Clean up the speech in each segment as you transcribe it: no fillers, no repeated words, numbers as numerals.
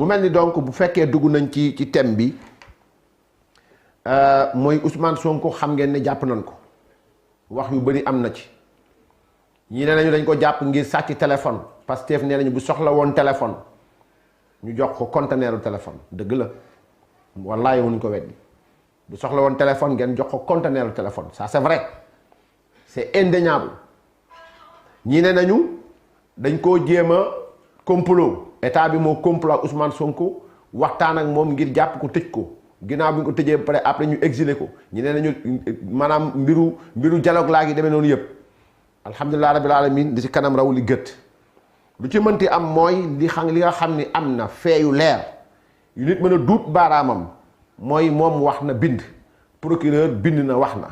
bu mel ni donc bu fekkee dugg nañ ci thème bi mooy Ousmane Sonko xam ngeen ne jàpp nañ ko wax yu bëri am na ci ñii nee nañu dañ ko jàpp ngir sàcc téléphone Pastef nee nañu bu soxla woon téléphone ñu jox ko conteneeru téléphone dëgg la wallaahi wuñ ko weddi bu soxla woon téléphone ngeen jox ko conteneeru téléphone ça c'est vrai c'est indéniable ñii ne nañu dañ koo jéem a complot état bi moo complot ak Ousmane Sonko waxtaan ak moom ngir jàpp ko tëj ko ginnaaw bi ñu ko tëjee ba pare après ñu exilé ko ñi ne nañu maanaam mbiru dialogue laa gi demee noonu yëpp alhamdulilah rabbil alamin di ci kanam raw li gët lu ci mënti am mooy li nga xam ni am na feeyu leer yu nit mën a duut baaraamam mooy moom wax na bind procureur bind na wax na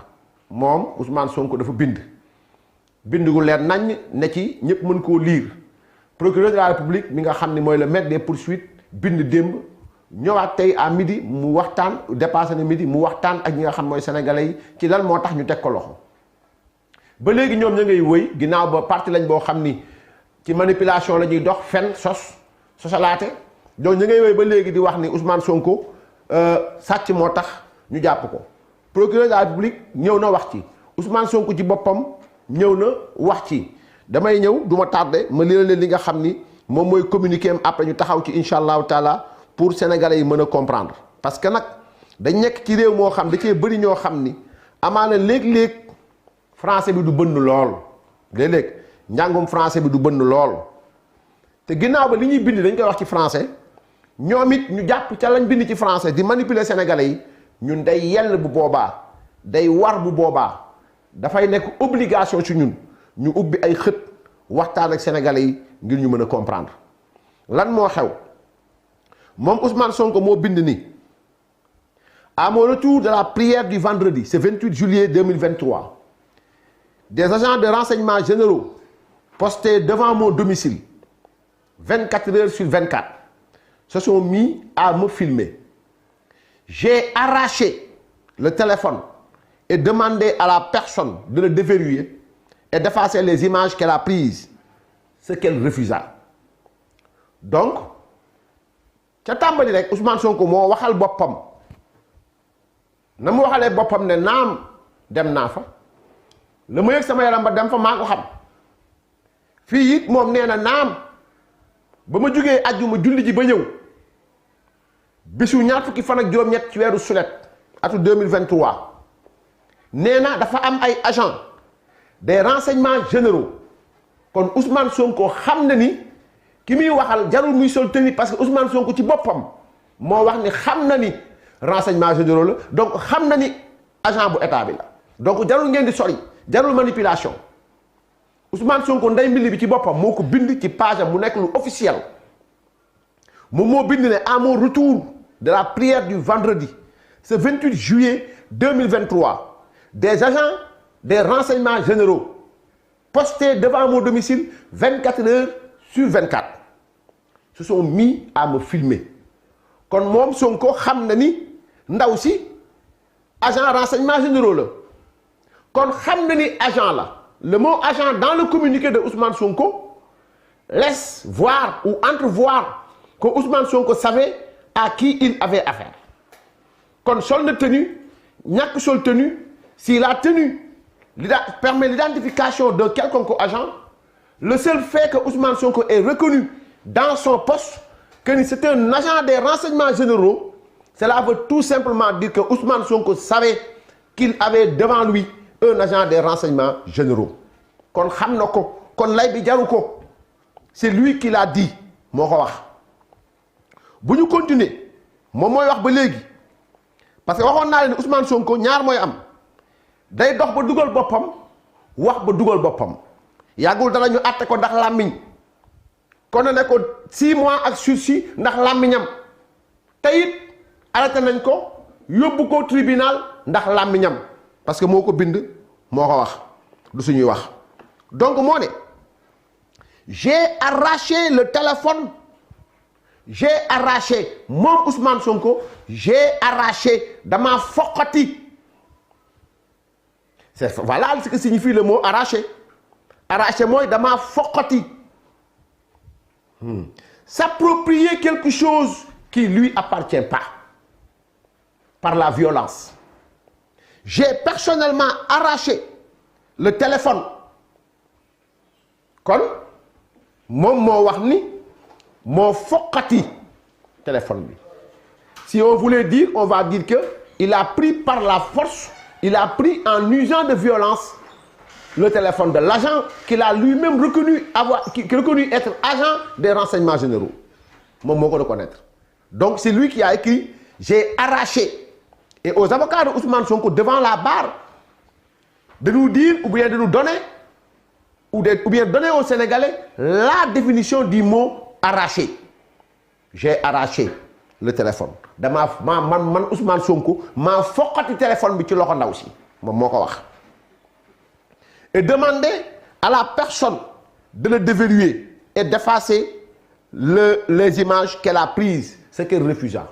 moom Ousmane Sonko dafa bind gu leer nañ ne ci ñëpp mën koo lire procureur de la république mi nga xam ni mooy le maître des poursuites bind démb ñëwaat tey à midi mu waxtaan dépassé na midi mu waxtaan ak ñi nga xam mooy sénégalais yi ci lan moo tax ñu teg ko loxo ba léegi ñoom ña ngay wëy ginnaaw ba parti lañ boo xam ni ci manipulation la ñuy dox fen sosalaate donc ñu ngay wéy ba léegi di wax ni Ousmane Sonko sàcc moo tax ñu jàpp ko procureur de la République ñëw na wax ci Ousmane Sonko ci boppam ñëw na wax ci damay ñëw du ma tardé ma lii leen li nga xam ni moom mooy communiqué am après ñu taxaw ci incha allahu taala pour sénégalais yi mën a comprendre parce que nag dañ nekk ci réew moo xam da cee bëri ñoo xam ni amaana léeg-léeg français bi du bënn lool léeg-léeg njàngum français bi du bënn lool te ginnaaw ba li ñuy bind dañ koy wax ci français ñoom it ñu jàpp ca lañ bind ci français di manipuler sénégalais yi ñun day yell bu boobaa day war bu boobaa dafay nekk obligation ci ñun ñu ubbi ay xët waxtaan ak sénégalais yi ngir ñu mën a comprendre lan moo xew moom Ousmane Sonko moo bind ni à mon retour de la prière du vendredi ce 28 juillet 2023 des agents de renseignement généraux postés devant mon domicile 24 heures sur 24 se sont mis à me filmer. J'ai arraché le téléphone et demandé à la personne de le déverrouiller et d'effacer les images qu'elle a prises, ce qu'elle refusa. Donc ca tàmbali rek Ousmane Sonko moo waxal boppam na mu waxalee boppam ne naam dem naa fa la ma yëg sama yaram ba dem fa maa ko xam fii it moom nee na naam ba ma jugee àjjuma julli ji ba ñëw bisu ñaar fukki fan ak juróom-ñett ci weeru sulet atu 2023 nee na dafa am ay agents des renseignements généraux kon Ousmane Sonko xam na ni ki muy waxal jarul muy sol tenue parce que Ousmane Sonko ci boppam moo wax ni xam na ni renseignements généraux la donc xam na ni agent bu état bi la donc jarul ngeen di sori jarul manipulation Ousmane Sonko ndey mbili bi ci boppam moo ko bind ci page am mu nekk lu officiel moom moo bind ne à mon retour de la prière du vendredi ce 28 juillet 2023 des agents des renseignements généraux postés devant mon domicile 24 heures sur 24 se sont mis à me filmer kon moom Sonko xam na ni ndaw si agent renseignements généraux la kon xam na ni agent la le mot agent dans le communiqué de Ousmane Sonko laisse voir ou entrevoir que Ousmane Sonko savait à qui il avait affaire kon sol na tenue ñàkk sol tenue si la tenue permet l'identification d'un quelconque agent le seul fait que Ousmane Sonko est reconnu dans son poste que c'est un agent des renseignements généraux cela veut tout simplement dire que Ousmane Sonko savait qu'il avait devant lui un agent des renseignements généraux kon xam na ko kon lay bi jaru ko c'est lui qui l'a dit moo ko wax bu ñu continuer moom mooy wax ba léegi parce que waxoon naa leen Ousmane Sonko ñaar mooy am day dox ba dugal boppam wax ba dugal boppam yàggul dara ñu àtte ko ndax làmmiñ kon ne ko 6 mois ak sursis ndax làmmiñam te it arrêté nañ ko yóbbu ko tribunal ndax làmmiñam parce que moo ko bind moo ko wax du suñuy wax donc moo ne j'ai arraché le téléphone j'ai arraché moom Ousmane Sonko j'ai arraché dama foqati c'est voilà ce que signifie le mot arraché arraché mooy dama foqati s'approprier quelque chose qui lui appartient pas par la violence. J'ai personnellement arraché le téléphone kon moom moo wax ni moo foqati téléphone bi. Si on voulait dire, on va dire que il a pris par la force, il a pris en usant de violence le téléphone de l'agent qu'il a lui-même reconnu être agent des renseignements généraux. Moom moo ko reconnaître. Donc c'est lui qui a écrit j'ai arraché. Et aux avocats de Ousmane Sonko devant la barre de nous dire ou bien de nous donner ou bien donner aux Sénégalais la définition du mot arraché. J'ai arraché le téléphone. man Ousmane Sonko maa foqati téléphone bi ci loxo ndaw si moom moo ko wax. Et demander à la personne de le déverrouiller et d'effacer les images qu'elle a prises, ce qu'elle refusa.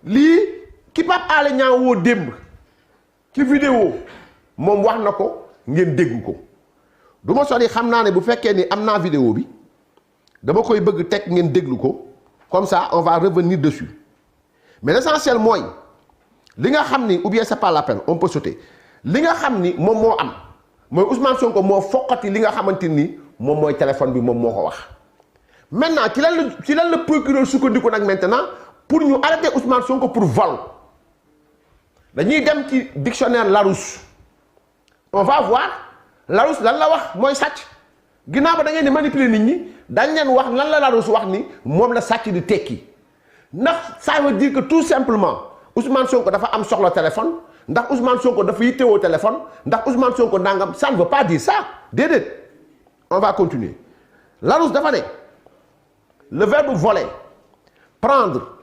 Lii ki Pape Alé Niang woo démb ci vidéo moom wax na ko ngeen dégg ko du ma sori xam naa ne bu fekkee ni am naa vidéo bi dama koy bëgg teg ngeen déglu ko comme ça on va revenir dessus mais l'essentiel mooy li nga xam ni ou bien c'est pas la peine on peut sauter li nga xam ni moom moo am mooy Ousmane Sonko moo foqati li nga xamante ni moom mooy téléphone bi moom moo ko wax. Maintenant ci lan la procureur sukkandiku nag maintenant pour ñu arrêter Ousmane Sonko pour vol dañuy dem ci dictionnaire Larousse on va voir Larousse lan la wax mooy sàcc ginnaaw ba da ngeen di manipuler nit ñi dañ leen wax lan la Larousse wax ni moom la sàcc di tekki ndax ça veut dire que tout simplement Ousmane Sonko dafa am soxla téléphone ndax Ousmane Sonko dafa yittewoo téléphone ndax Ousmane Sonko nangam ça ne veut pas dire ça déedéet on va continuer Larousse dafa ne le verbe voler prendre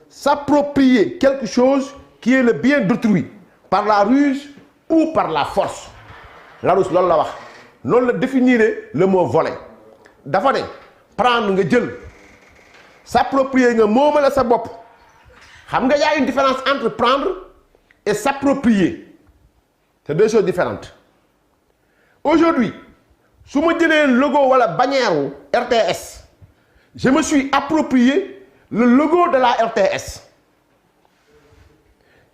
s'approprier quelque chose qui est le bien d'autrui par la ruse ou par la force Larousse loolu la wax noonu la définir le mot voler dafa ne prendre nga jël s'approprier nga moomale sa bopp xam nga y a une différence entre prendre et s'approprier c'est deux choses différentes aujourd'hui su ma jëlee logo wala bannière wu RTS je me suis approprié le logo de la RTS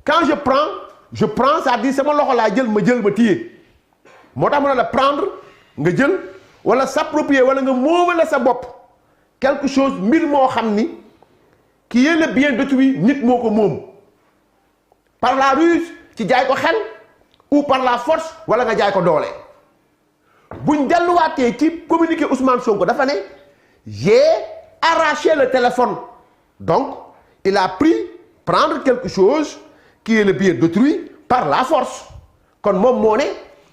quand je prends c'est-à-dire sama loxo laa jël ma téye moo tax ma ne la prendre nga jël wala s'approprier wala nga moomale sa bopp quelque chose mbir moo xam ni qui est le bien d'autrui nit moo ko moom par la ruse ci jaay ko xel ou par la force wala nga jaay ko doole buñ delluwaatee ci communiqué Ousmane Sonko dafa ne j'ai arraché le téléphone donc il a pris prendre quelque chose qui est le bien d'autrui par la force kon moom moo ne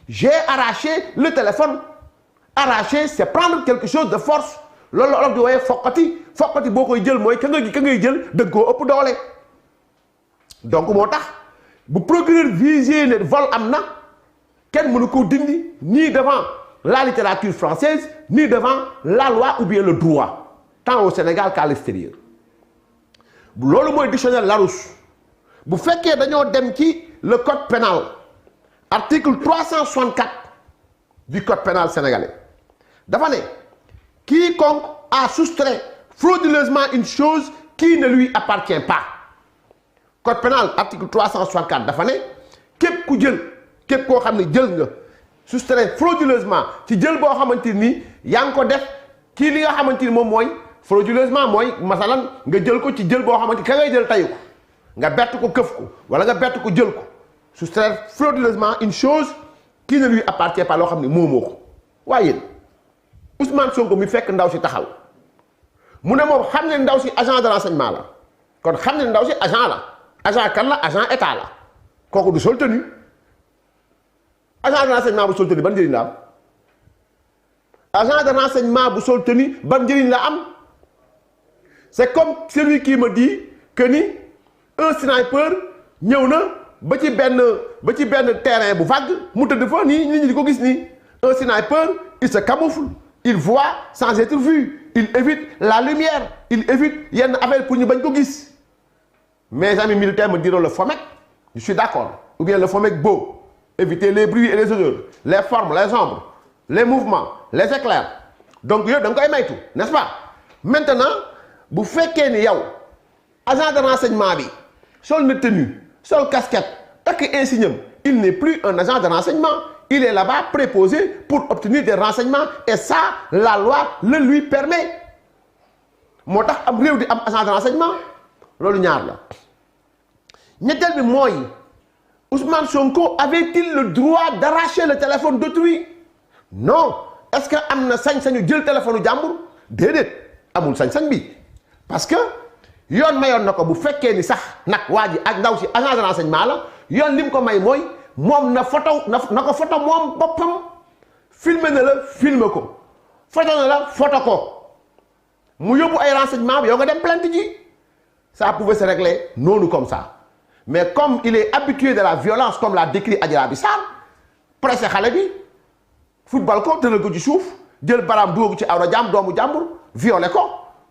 j'ai arraché le téléphone arracher c'est prendre quelque chose de force loolu la olof di wooyee foqati boo koy jël mooy ka ngay jël dëgg koo ëpp doole donc moo tax bu procureur visé ne vol am na kenn mënu ko dindi ni devant la littérature française ni devant la loi ou bien le droit tant au Sénégal qu'à l'extérieur loolu mooy dictionnaire Larousse bu fekkee dañoo dem ci le code pénal article 364 du code pénal sénégalais dafa ne quiconque a soustrait frauduleusement une chose qui ne lui appartient pas code pénal article 364 dafa ne képp koo xam ne jël nga soustrait frauduleusement ci jël boo xamante ni yaa ngi ko def kii li nga xamante ni moom mooy frauduleusement mooy masalan nga jël ko ci jël boo xamante ka ngay jël tayu ko nga bett ko këf ko wala nga bett ko jël ko soustraire frauduleusement une chose qui ne lui appartient pas loo xam ne moomoo ko waaye yéen Ousmane Sonko mi fekk ndaw si taxaw mu ne moom xam ne ndaw si agent de renseignement la kon xam ne ndaw si agent la agent kan la agent état la kooku du sol tenue agent de renseignement bu sol tenue ban njëriñ la am agent de renseignement bu sol tenue ban njëriñ la am c'est comme celui qui me dit que ni un sniper ñëw na ba ci benn terrain bu vague mu tëdd fa nii nit ñi di ko gis nii un sniper il se camoufle il voit sans être vu il évite la lumière il évite yenn affaire pour ñu bañ ko gis mes amis militaires me diront le FOMEC je suis d'accord ou bien le FOMEC beau éviter les bruits et les odeurs les formes les ombres les mouvements les éclairs donc yooyu da nga koy maytu n'est-ce pas maintenant bu fekkee ni yow agent de renseignement bi sol na tenue sol casquette takk insigne, il n'est plus un agent de renseignement. Il est là-bas préposé pour obtenir des renseignements et ça la loi le lui permet. moo tax am réew di am agent de renseignement loolu ñaar la ñetteel bi mooy Ousmane Sonko avait-il le droit d'arracher le téléphone d'autrui? Non. Est-ce que am na sañ-sañu jël téléphone jàmbur? Déedéet amul sañ-sañ bi parce que yoon mayoon na ko bu fekkee ni sax nag waa ji ak ndaw si agent de renseignement la yoon lim ko may mooy moom na photo na ko photo moom boppam filmer na la filmer ko photo na la photo ko mu yóbbu ay renseignement bi yow nga dem plainte ji ça pouvait se régler noonu comme ça mais comme il est habitué de la violence comme l'a décrit Adji Raby Sarr pressé xale bi football ko tëral ko ci suuf jël baraam dugg ci awra jàmm doomu jàmbur violé ko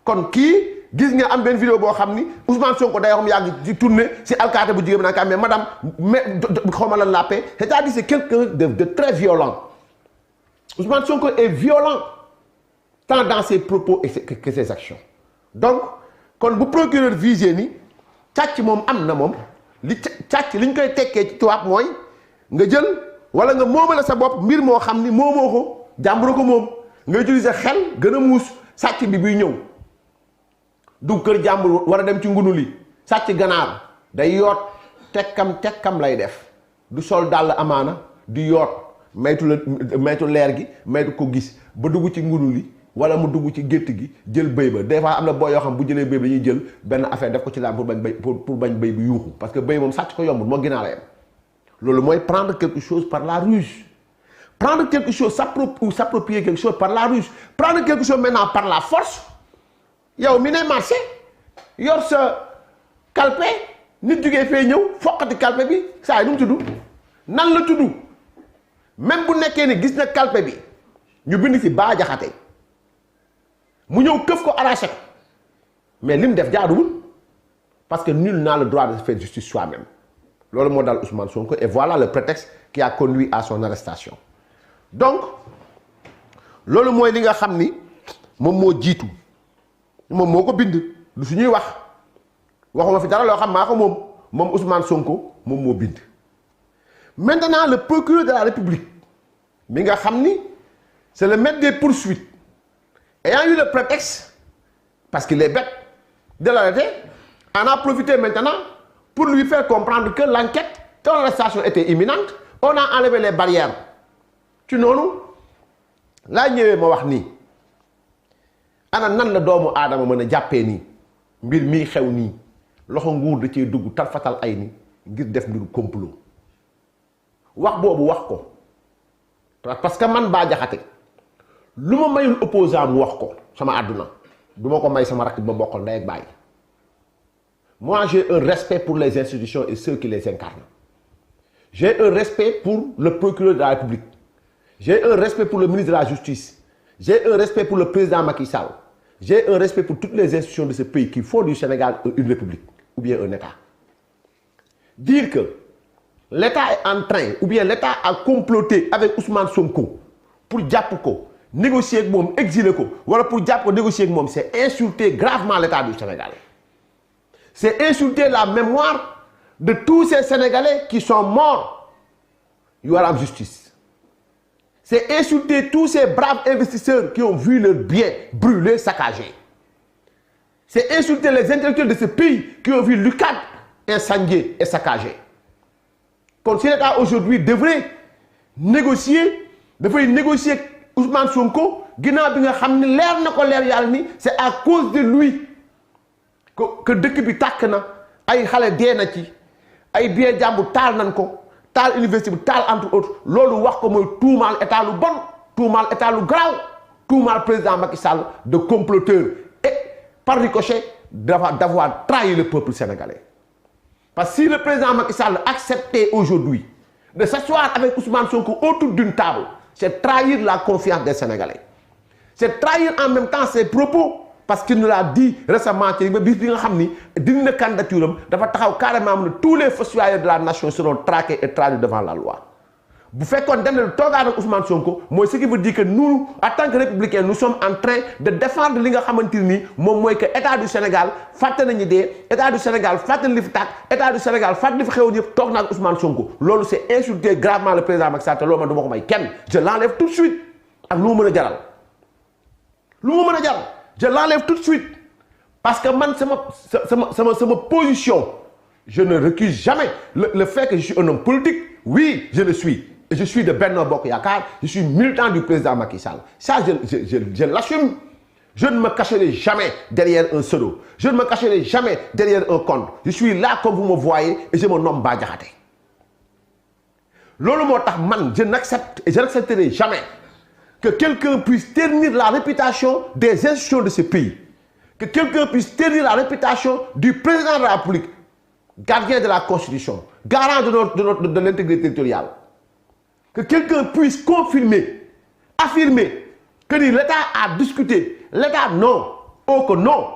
kon kii gis nga am benn vidéo boo xam ni Ousmane Sonko day xam yàgg ci tourné si alkaate bu jigéen bi naan ka mais madame mais xaw ma lan la paix c'est-à-dire c'est quelqu'un de très violent. Ousmane Sonko est violent tant dans ses propos que ses actions donc kon bu procureur visé ni càcc moom am na moom li càcc li ñu koy tekkee ci tubaab mooy nga jël wala nga moomale sa bopp mbir moo xam ni moomoo ko jàmbur ko moom nga utiliser xel gën a muus sàcc bi buy ñëw du kër jàmbur war a dem ci ngunu li sàcc ganaar day yoot tekkam lay def du sol dàll amaana di yoot maytu leer gi maytu ko gis ba dugg ci ngunu li wala mu dugg ci gétt gi jël bëy ba des fois am na boo yoo xam bu jëlee bëy ba dañuy jël benn affaire def ko ci laam pour bañ bëy bi yuuxu parce que bëy moom sàcc ko yombul moo ginaar la yem loolu mooy prendre quelque chose par la ruse prendre quelque chose s'approprier quelque chose par la ruse prendre quelque chose maintenant par la force yow mi ne marché yor sa kalpe nit jugee fee ñëw foqati kalpe bi saa yi nu mu tudd nan la tudd même bu nekkee ni gis na kalpe bi ñu bind ci Bah Diakhaté mu ñëw këf ko arraché ko mais li mu def jaaduwul parce que nul n'a le droit de faire justice soi-même loolu moo dal Ousmane Sonko et voilà le prétexte qui a conduit à son arrestation donc loolu mooy li nga xam ni moom moo jiitu moom moo ko bind du suñuy waxuma fi dara loo xam maa ko moom Ousmane Sonko moom moo bind maintenant le procureur de la République mi nga xam ni c'est le maître des poursuites ayant eu le prétexte parce qu'il est bête de l'arrêter en a profité maintenant pour lui faire comprendre que l'enquête de l'arrestation était imminente on a enlevé les barrières ci noonu laa ñëwee ma wax nii ana nan la doomu aadama mën a jàppee nii mbir mii xew nii loxo nguur da cee dugg tarfatal ay ni ngir def mbiru complot wax boobu wax ko parce que man Bah Diakhaté lu ma mayul opposant mu wax ko sama àdduna du ma ko may sama rakk ba bokkal ndey ak baay moi j'ai un respect pour les institutions et ceux qui les incarnent j'ai un respect pour le procureur de la République j'ai un respect pour le ministre de la Justice j'ai un respect pour le président Macky Sall j'ai un respect pour toutes les institutions de ce pays qui font du Sénégal une république ou bien un État dire que l'État est en train ou bien l'État a comploté avec Ousmane Sonko pour jàpp ko négocier ak moom exiler ko wala pour jàpp ko négocier ak moom c'est insulter gravement l'État du Sénégal c'est insulter la mémoire de tous ces Sénégalais qui sont morts yu war a am justice c'est insulter tous ces braves investisseurs qui ont vu leurs biens brûlés, saccagés c'est insulter les intellectuels de ce pays qui ont vu l'UCAD incendié et saccagé kon si l'État aujourd'hui devrait négocier dafay négocier ak Ousmane Sonko ginnaaw bi nga xam ni leer na ko leer yàlla ni c'est à cause de lui que dëkk bi tàkk na ay xale dee na ci ay biir jàmbur taal nañ ko taal université bi taal entre autres loolu wax ko mooy tuumaal état lu bon tuumaal état lu garaaw tuumaal président Macky Sall de comploteur et par ricochet d'avoir trahi le peuple sénégalais parce que si le président Macky Sall acceptait aujourd'hui de s'asseoir avec Ousmane Sonko autour d'une table c'est trahir la confiance des Sénégalais c'est trahir en même temps ses propos parce qu'il nous l'a dit récemment ci bis bi nga xam ni dina candidature am dafa taxaw carrément mu ne tous les fossoyeurs de la nation seront traqués et traduits devant la loi bu fekkoon dem na toogaat ak Ousmane Sonko mooy ce qui veut dire que nous en tant que républicains nous sommes en train de défendre li nga xamante ni moom mooy que état du Sénégal fàtte nañu dee état du Sénégal fàtte li fi tàkk état du Sénégal fàtte li fi xewoon yëpp toog na ak Ousmane Sonko loolu c'est insulter gravement le président Macky Sall te loolu man du ma ko may kenn je l'enlève tout de suite ak lu ma mën a jaral lu ma mën a jaral je l'enlève tout de suite parce que man sama position je ne recuse jamais le fait que je suis un homme politique oui je le suis. Et je suis de Benno Bokk Yakaar, je suis militant du président Macky Sall. Ça, je l'assume. Je ne me cacherai jamais derrière un pseudo. Je ne me cacherai jamais derrière un compte. Je suis là comme vous me voyez et je me nomme Bah Diakhaté. Loolu moo tax man, je n'accepte et je n'accepterai jamais que quelqu'un puisse ternir la réputation des institutions de ce pays. Que quelqu'un puisse ternir la réputation du président de la République, gardien de la Constitution, garant de l'intégrité territoriale. Que quelqu'un puisse confirmer, affirmer que l'État a discuté. L'État, non. Oh que non.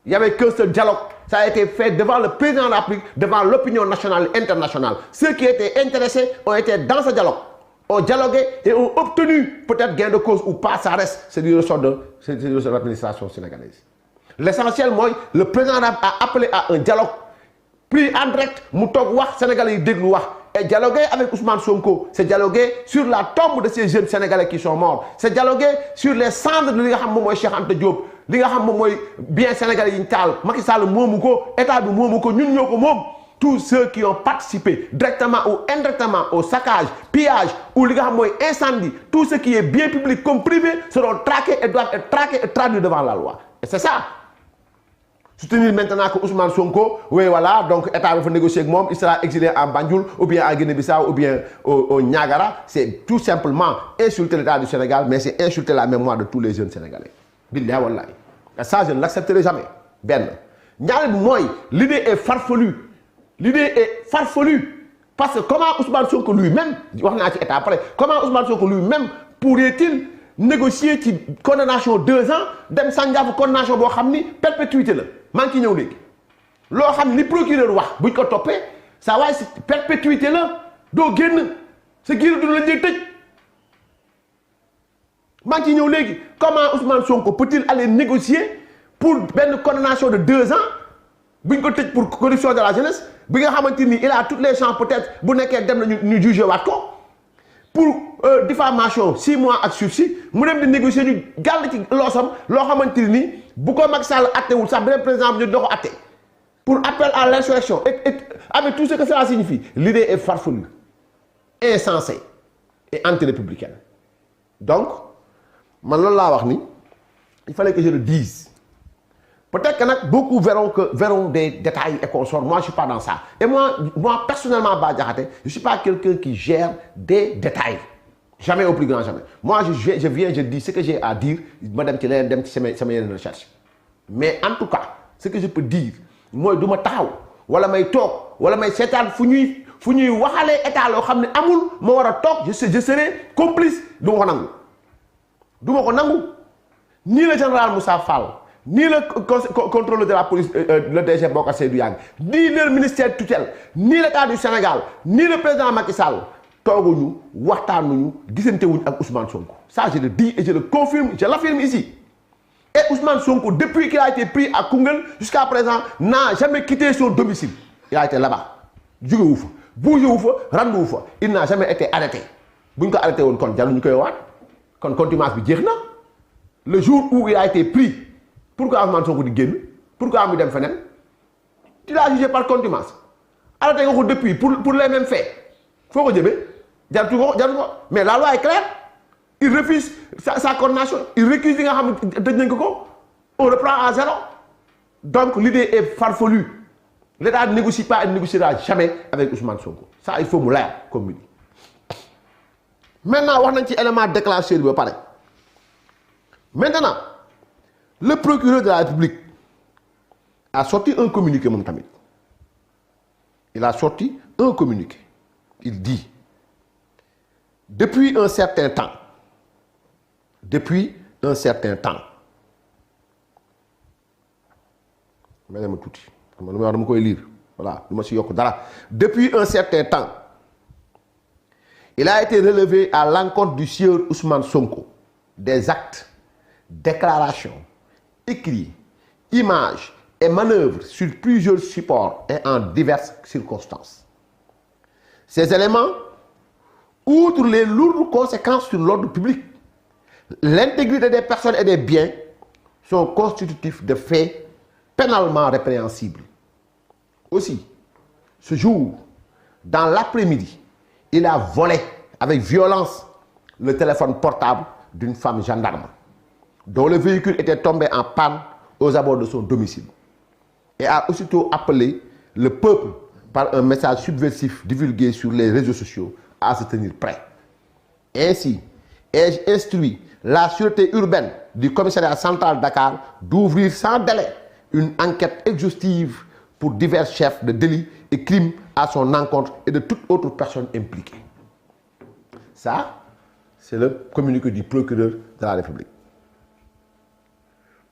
Il n'y avait qu'un seul dialogue. Ça a été fait devant le président de la République, devant l'opinion nationale et internationale. Ceux qui étaient intéressés ont été dans ce dialogue, ont dialogué et ont obtenu peut-être gain de cause ou pas, ça reste. C'est du ressort de l'administration sénégalaise. L'essentiel, moi, le président a appelé à un dialogue pris en direct, mu toog wax Sénégalais yi déglu wax. Et dialoguer avec Ousmane Sonko, c'est dialoguer sur la tombe de ces jeunes Sénégalais qui sont morts. C'est dialoguer sur les cendres de li nga xam moom mooy Cheikh Anta Diop, li nga xam moom mooy bien Sénégalais yi ñu taal Macky Sall moomu ko état bi moomu ko ñun ñoo ko moom. Tous ceux qui ont participé directement ou indirectement au saccage, pillage ou li nga xam mooy incendie, tout ce qui est bien public comme privé seront traqués et doivent être traqués et traduits devant la loi. Et c'est ça. Soutenir maintenant que Ousmane Sonko, oui voilà, donc l'État va négocier avec moi, il sera exilé en Banjul, ou bien à Guinée-Bissau, ou bien au Niagara. C'est tout simplement insulter l'État du Sénégal, mais c'est insulter la mémoire de tous les jeunes Sénégalais. Billahi wallahi. Et ça, je ne l'accepterai jamais. Ben. L'idée est farfelue. L'idée est farfelue. Parce que comment Ousmane Sonko lui-même, comment Ousmane Sonko lui-même pourrait-il négocier ci condamnation 2 ans dem sànjaafu condamnation boo xam ni perpétuité la maa ngi ciy ñëw léegi loo xam ni procureur wax buñ ko toppee ça waaye si perpétuité la doo génn sa giiru dund lañ lay tëj maa ngi ciy ñëw léegi comment Ousmane Sonko peut-il aller négocier pour benn condamnation de 2 ans buñ ko tëj pour corruption de la jeunesse bi nga xamante ni il a toutes les chances peut-être bu nekkee dem na ñu jugé waat ko pour diffamation 6 mois ak sursis mu dem di négocier ñu gàll ci loosam loo xamante ni bu ko Macky Sall attewul sax beneen président bi ñu doo ko atte pour appel à l'insurrection et avec tout ce que cela signifie l'idée est farfelue, insensée et anti-républicaine. Donc man loolu laa wax ni il fallait que je le dise. Peut-être que beaucoup verront des détails et consorts. Moi, je ne suis pas dans ça. Et moi personnellement, Bah Diakhaté, je ne suis pas quelqu'un qui gère des détails. Jamais au plus grand, jamais. Moi, je viens, je dis ce que j'ai à dire. Madame Télé, c'est mes recherches. Mais en tout cas, ce que je peux dire, moi, je me taw, wala may tok, wala may sétal fu ñuy waxalé état lo xamné amul, mo wara tok, je serai complice, duma ko nangu. Ni le général Moussa Fall, ni le contrôleur de la police, le DG Bokar Seydou Yang, ni le ministère tutelle, ni l'État du Sénégal, ni le président Macky Sall, tooguñu waxtaanuñu gisantewuñ ak Ousmane Sonko. Ça, je le dis et je le confirme, je l'affirme ici. Et Ousmane Sonko, depuis qu'il a été pris à Koungheul, jusqu'à présent, n'a jamais quitté son domicile. Il a été là-bas. Jóge fa, bougé wu fa, randu fa. Il n'a jamais été arrêté. Buñ ko arrêté woon kon jarul ñu koy waat. Kon contumace bi jeex na. Le jour où il a été pris, pourquoi Ousmane Sonko di génn? Pourquoi mu dem feneen? Tu l'as jugé par contumace. Arrêté nga ko depuis pour les mêmes faits. Faut ko jëmee jaratu ko. Mais la loi est claire. Il refuse sa condamnation. Il récuse li nga xam ne tëj nañ ko. On reprend à zéro. Donc l'idée est farfelue. L'État ne négocie pas et ne négociera jamais avec Ousmane Sonko. Ça, il faut mu leer comme ni. Maintenant wax nañ ci élément déclencheur bi ba pare. Maintenant le procureur de la République a sorti un communiqué moom tamit. Il a sorti un communiqué. Il dit, depuis un certain temps, madame Touti, voilà, depuis un certain temps, Il a été relevé à l'encontre du sieur Ousmane Sonko des actes, déclarations, écrits, images et manœuvres sur plusieurs supports et en diverses circonstances. Ces éléments, outre les lourdes conséquences sur l'ordre public, l'intégrité des personnes et des biens, sont constitutifs de faits pénalement répréhensibles. Aussi, ce jour, dans l'après-midi, il a volé avec violence le téléphone portable d'une femme gendarme, dont le véhicule était tombé en panne aux abords de son domicile, et a aussitôt appelé le peuple par un message subversif divulgué sur les réseaux sociaux à se tenir prêt. Ainsi, ai-je instruit la sûreté urbaine du commissariat central Dakar d'ouvrir sans délai une enquête exhaustive pour divers chefs de délits et crimes à son encontre et de toute autre personne impliquée. Ça, c'est le communiqué du procureur de la République.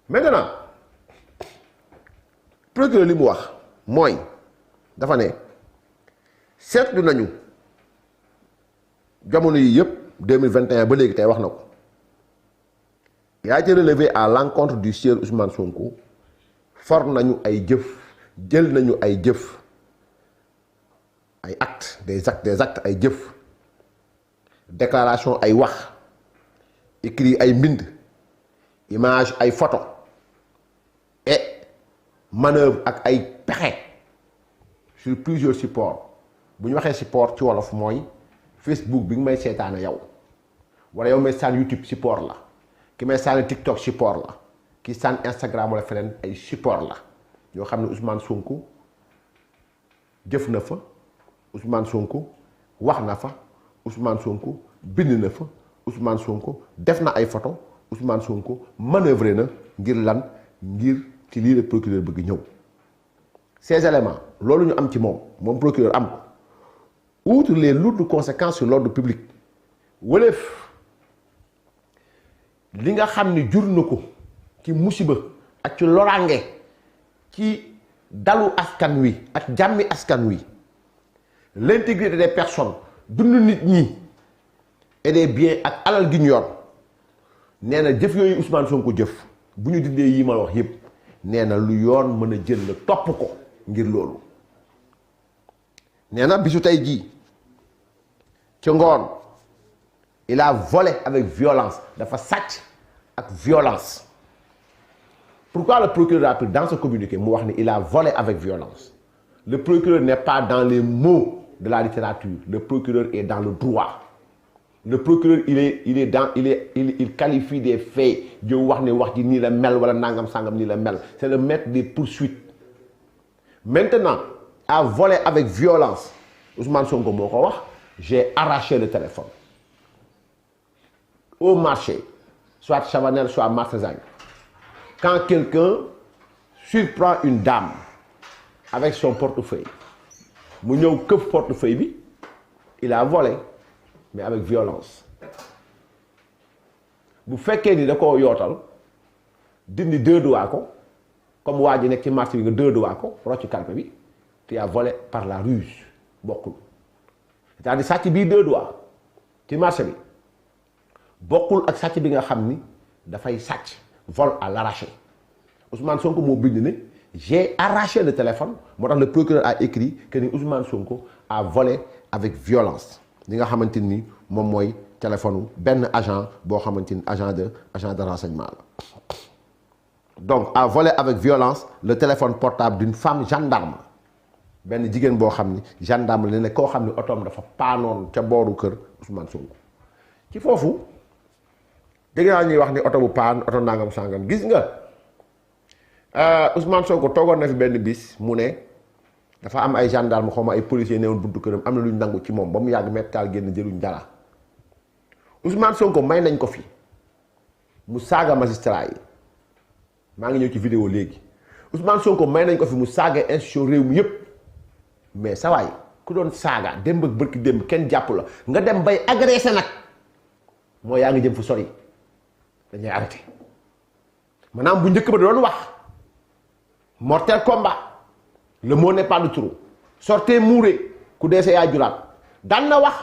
Maintenant, procureur li mu wax mooy dafa ne seetlu nañu jamono yi yëpp 2021 ba léegi tey wax na ko. Il a été relevé à l'encontre du sieur Ousmane Sonko for nañu ay jëf jël nañu ay jëf ay actes des actes ay jëf déclaration ay wax écrit ay mbind image ay photo et manœuvre ak ay pexe sur plusieurs supports. Bu ñu waxee support ci wolof mooy Facebook bi nga may seetaane yow wala yow may saan YouTube support la, ki may saan TikTok support la, ki saan Instagram wala feneen ay support la yoo xam ne Ousmane Sonko jëf na fa, Ousmane Sonko wax na fa, Ousmane Sonko bind na fa, Ousmane Sonko def na ay photo, Ousmane Sonko manœuvré na ngir lan, ngir ci lii le procureur bëgg ñëw. Ces éléments loolu ñu am ci moom procureur am ko, outre les lourdes conséquences sur l'ordre public, wëleef li nga xam ni jur na ko ci musiba ak ci loraange ci dalu askan wi ak jàmmi askan wi, l'intégrité des personnes, dund nit ñi et des biens ak alal gi ñu yor, nee na jëf yooyu Ousmane Sonko jëf bu ñu dindee yi ma wax yépp, nee na lu yoon mën a jël la topp ko ngir loolu. Nee na bisu tey jii ci ngoon il a volé avec violence, dafa sàcc ak violence. Pourquoi le procureur a pris dans ce communiqué mu wax ni il a volé avec violence? Le procureur n'est pas dans les mots de la littérature, le procureur est dans le droit. Le procureur il qualifie des faits, jo wax ne wax ji nii la mel wala nangam sangam nii la mel. C'est le maître des poursuites. Maintenant, à voler avec violence, Ousmane Sonko moo ko wax, j'ai arraché le téléphone au marché, soit Chavanel, soit Marseille. Quand quelqu'un surprend une dame avec son portefeuille, mu ñëw këf portefeuille bi, il a volé, mais avec violence. Bu fekkee ni da koo yootal dindi deux doigts ko, comme waa ji nekk ci marché bi nga deux doigts ko rocc kalpe bi, tu as volé par la ruse, bokkul. C'est-à-dire sàcc bii deux doigts ci marché bi bokkul ak sàcc bi nga xam ni dafay sàcc, vol à l'arraché. Ousmane Sonko moo bind ne j'ai arraché le téléphone, moo tax le procureur a écrit que ni Ousmane Sonko a volé avec violence li nga xamante ni moom mooy téléphone benn agent boo xamante ni agent de renseignement la. Donc a volé avec violence le téléphone portable d'une femme gendarme, benn jigéen boo xam ni gendarme la ne koo xam ni otoom dafa paanoon ca booru kër Ousmane Sonko. ci foofu dégg naa ñuy wax ni oto bu paan, oto nangam sangam. Gis nga Ousmane Sonko toogoon na fi benn bis mu ne dafa am ay gendarme xaw ma ay policiers newoon buntu këram, am na lu ñu nangu ci moom ba mu yàgg mettal génn jëluñ dara. Ousmane Sonko may nañ ko fi mu saaga magistrat yi, maa ngi ñëw ci vidéo léegi. Ousmane Sonko may nañ ko fi mu saaga institution réew mi yépp, mais sa waay ku doon saaga démb ak bërki démb kenn jàpp la nga dem bay agressé nag, moo yaa ngi jëm fu sori, dañuy arrêté. Maanaam bu njëkk ba doon wax mortel combat, le mot n'est pas de trop, sortez mourez, ku dee sa yaa juraat daan na wax,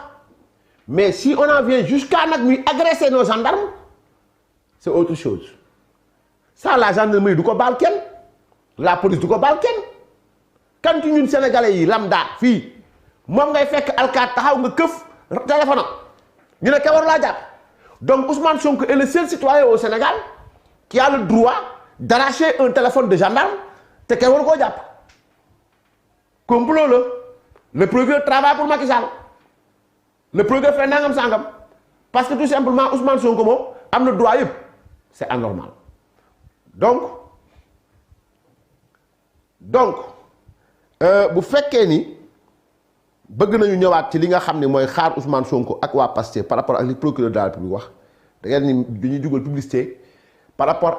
mais si on en vient jusqu'à nag muy agresser nos gendarmes c'est autre chose ça la gendarmerie du ko baal kenn la police du ko baal kenn quand ñun sénégalais yi lambda fii moom ngay fekk alkaat taxaw nga këf téléphone ñu ne ke war laa jàpp donc Ousmane Sonko est le seul citoyen au Sénégal qui a le droit d'arracher un téléphone de gendarme te ke war koo jàpp complot la le procureur travaille pour Macky Sall le procureur fait nangam sangam parce que tout simplement Ousmane Sonko moom am na droit yëpp c'est anormal donc bu fekkee ni bëgg nañu ñëwaat ci li nga xam ne mooy xaar Ousmane Sonko ak waa Pastef par rapport ak li procureur de la République wax da ngeen ni bi ñuy jugal publicité par rapport ak